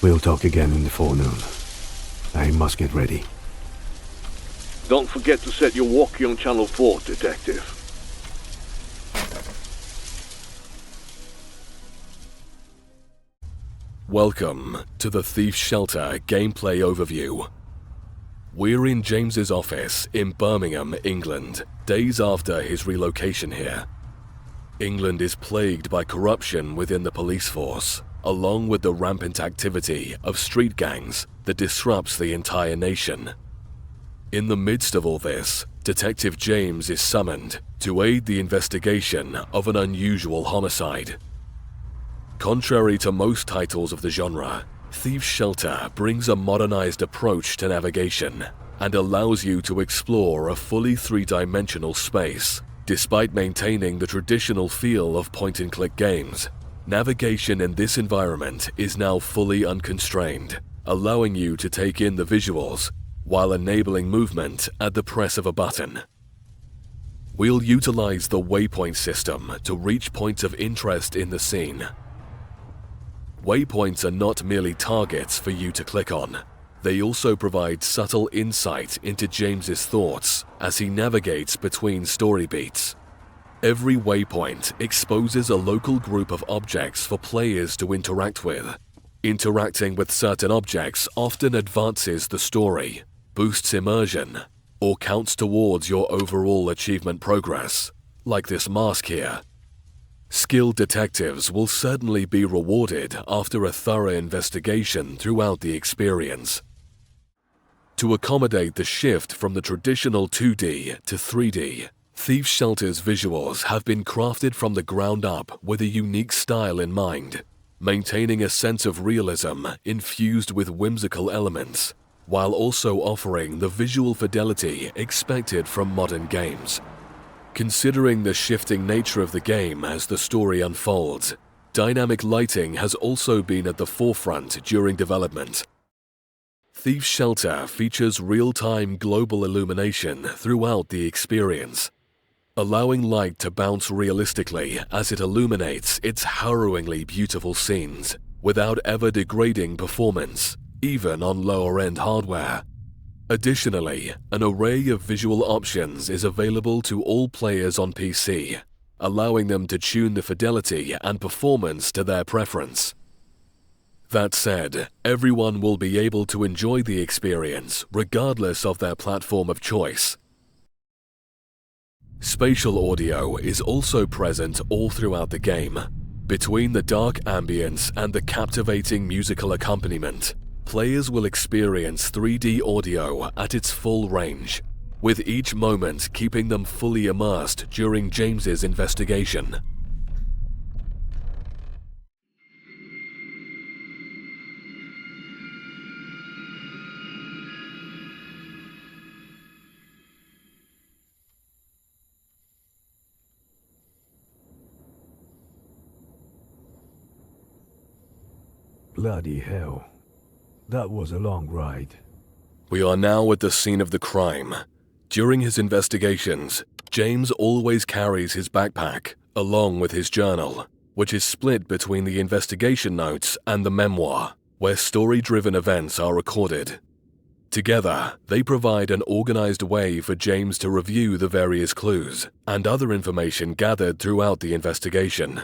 We'll talk again in the forenoon. I must get ready. Don't forget to set your walkie on Channel 4, Detective. Welcome to the Thief's Shelter gameplay overview. We're in James's office in Birmingham, England, days after his relocation here. England is plagued by corruption within the police force, along with the rampant activity of street gangs that disrupts the entire nation. In the midst of all this, Detective James is summoned to aid the investigation of an unusual homicide. Contrary to most titles of the genre, Thief's Shelter brings a modernized approach to navigation and allows you to explore a fully three-dimensional space. Despite maintaining the traditional feel of point-and-click games, navigation in this environment is now fully unconstrained, allowing you to take in the visuals while enabling movement at the press of a button. We'll utilize the waypoint system to reach points of interest in the scene. Waypoints are not merely targets for you to click on. They also provide subtle insight into James's thoughts as he navigates between story beats. Every waypoint exposes a local group of objects for players to interact with. Interacting with certain objects often advances the story, boosts immersion, or counts towards your overall achievement progress, like this mask here. Skilled detectives will certainly be rewarded after a thorough investigation throughout the experience. To accommodate the shift from the traditional 2D to 3D, Thief's Shelter's visuals have been crafted from the ground up with a unique style in mind, maintaining a sense of realism infused with whimsical elements, while also offering the visual fidelity expected from modern games. Considering the shifting nature of the game as the story unfolds, dynamic lighting has also been at the forefront during development. Thief's Shelter features real-time global illumination throughout the experience, allowing light to bounce realistically as it illuminates its harrowingly beautiful scenes without ever degrading performance, even on lower-end hardware. Additionally, an array of visual options is available to all players on PC, allowing them to tune the fidelity and performance to their preference. That said, everyone will be able to enjoy the experience regardless of their platform of choice. Spatial audio is also present all throughout the game. Between the dark ambience and the captivating musical accompaniment, players will experience 3D audio at its full range, with each moment keeping them fully immersed during James's investigation. Bloody hell. That was a long ride. We are now at the scene of the crime. During his investigations, James always carries his backpack, along with his journal, which is split between the investigation notes and the memoir, where story-driven events are recorded. Together, they provide an organized way for James to review the various clues and other information gathered throughout the investigation.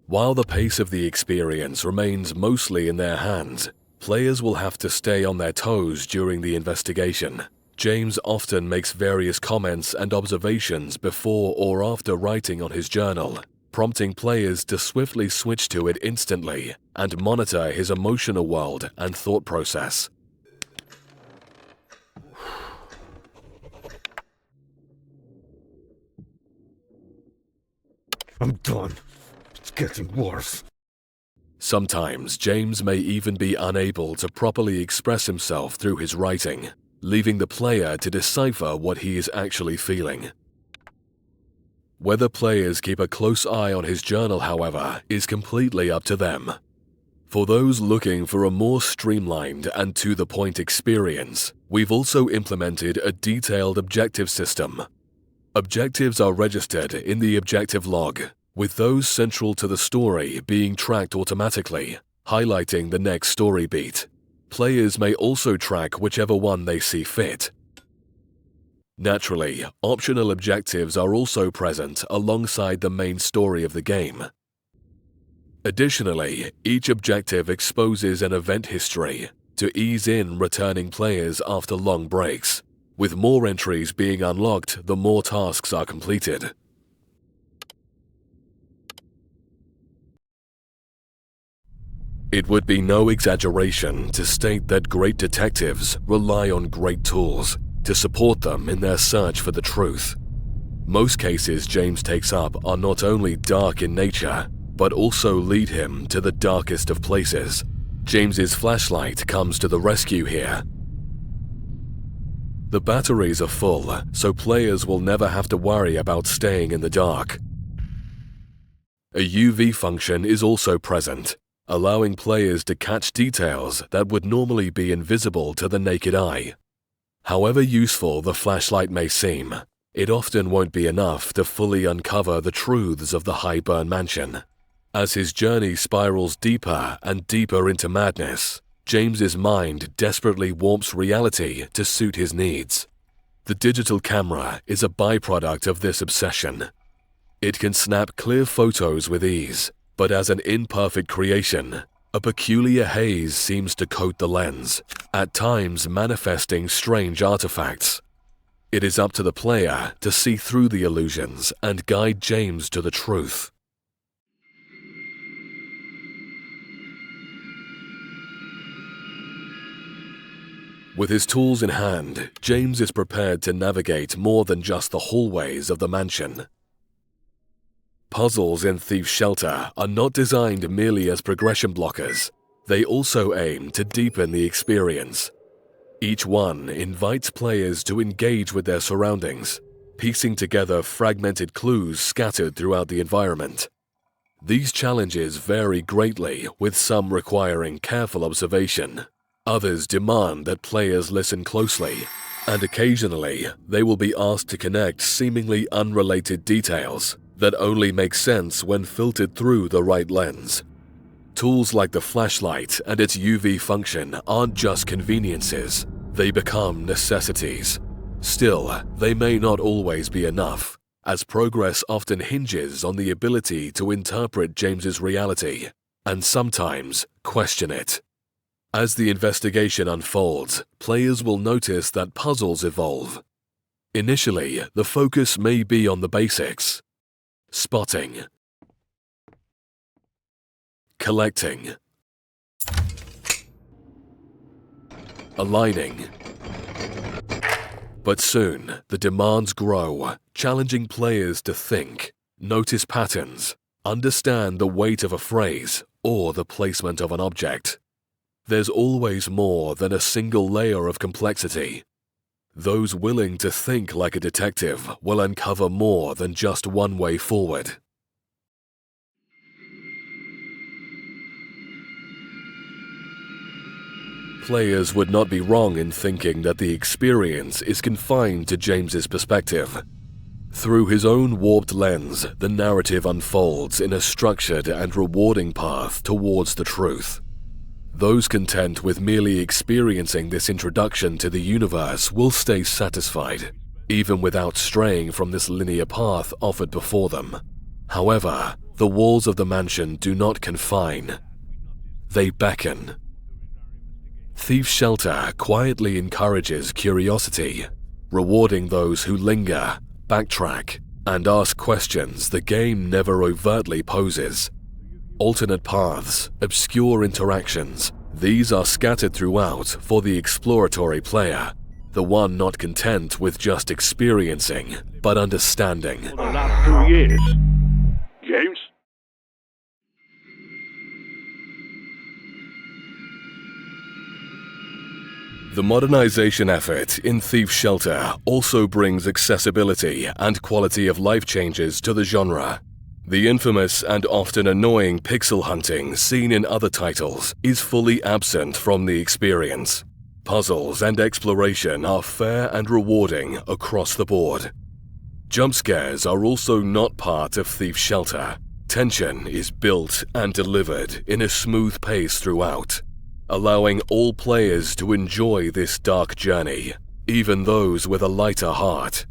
While the pace of the experience remains mostly in their hands, players will have to stay on their toes during the investigation. James often makes various comments and observations before or after writing on his journal, prompting players to swiftly switch to it instantly and monitor his emotional world and thought process. I'm done. It's getting worse. Sometimes James may even be unable to properly express himself through his writing, leaving the player to decipher what he is actually feeling. Whether players keep a close eye on his journal, however, is completely up to them. For those looking for a more streamlined and to-the-point experience, we've also implemented a detailed objective system. Objectives are registered in the objective log, with those central to the story being tracked automatically, highlighting the next story beat. Players may also track whichever one they see fit. Naturally, optional objectives are also present alongside the main story of the game. Additionally, each objective exposes an event history to ease in returning players after long breaks, with more entries being unlocked the more tasks are completed. It would be no exaggeration to state that great detectives rely on great tools to support them in their search for the truth. Most cases James takes up are not only dark in nature, but also lead him to the darkest of places. James's flashlight comes to the rescue here. The batteries are full, so players will never have to worry about staying in the dark. A UV function is also present, allowing players to catch details that would normally be invisible to the naked eye. However useful the flashlight may seem, it often won't be enough to fully uncover the truths of the Highburn Mansion. As his journey spirals deeper and deeper into madness, James's mind desperately warps reality to suit his needs. The digital camera is a byproduct of this obsession. It can snap clear photos with ease, but as an imperfect creation, a peculiar haze seems to coat the lens, at times manifesting strange artifacts. It is up to the player to see through the illusions and guide James to the truth. With his tools in hand, James is prepared to navigate more than just the hallways of the mansion. Puzzles in Thief's Shelter are not designed merely as progression blockers. They also aim to deepen the experience. Each one invites players to engage with their surroundings, piecing together fragmented clues scattered throughout the environment. These challenges vary greatly, with some requiring careful observation. Others demand that players listen closely, and occasionally they will be asked to connect seemingly unrelated details that only make sense when filtered through the right lens. Tools like the flashlight and its UV function aren't just conveniences, they become necessities. Still, they may not always be enough, as progress often hinges on the ability to interpret James's reality, and sometimes question it. As the investigation unfolds, players will notice that puzzles evolve. Initially, the focus may be on the basics: spotting, collecting, aligning. But soon, the demands grow, challenging players to think, notice patterns, understand the weight of a phrase or the placement of an object. There's always more than a single layer of complexity. Those willing to think like a detective will uncover more than just one way forward. Players would not be wrong in thinking that the experience is confined to James's perspective. Through his own warped lens, the narrative unfolds in a structured and rewarding path towards the truth. Those content with merely experiencing this introduction to the universe will stay satisfied, even without straying from this linear path offered before them. However, the walls of the mansion do not confine. They beckon. Thief's Shelter quietly encourages curiosity, rewarding those who linger, backtrack, and ask questions the game never overtly poses. Alternate paths, obscure interactions, these are scattered throughout for the exploratory player, the one not content with just experiencing, but understanding. For the last 2 years. James? The modernization effort in Thief's Shelter also brings accessibility and quality of life changes to the genre. The infamous and often annoying pixel hunting seen in other titles is fully absent from the experience. Puzzles and exploration are fair and rewarding across the board. Jump scares are also not part of Thief's Shelter, Tension is built and delivered in a smooth pace throughout, allowing all players to enjoy this dark journey, even those with a lighter heart.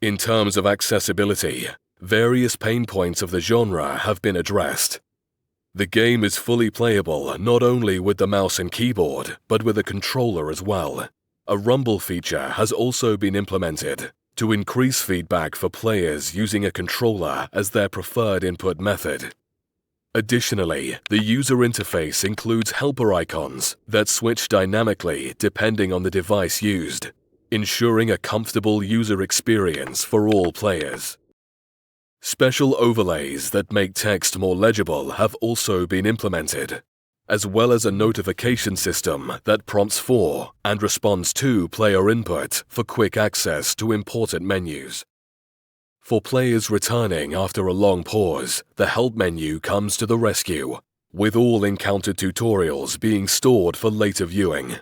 In terms of accessibility, various pain points of the genre have been addressed. The game is fully playable not only with the mouse and keyboard, but with a controller as well. A rumble feature has also been implemented to increase feedback for players using a controller as their preferred input method. Additionally, the user interface includes helper icons that switch dynamically depending on the device used, ensuring a comfortable user experience for all players. Special overlays that make text more legible have also been implemented, as well as a notification system that prompts for and responds to player input for quick access to important menus. For players returning after a long pause, the help menu comes to the rescue, with all encountered tutorials being stored for later viewing.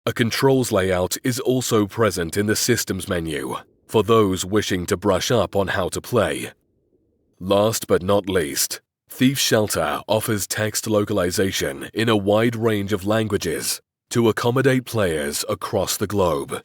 A controls layout is also present in the systems menu, for those wishing to brush up on how to play. Last but not least, Thief's Shelter offers text localization in a wide range of languages to accommodate players across the globe.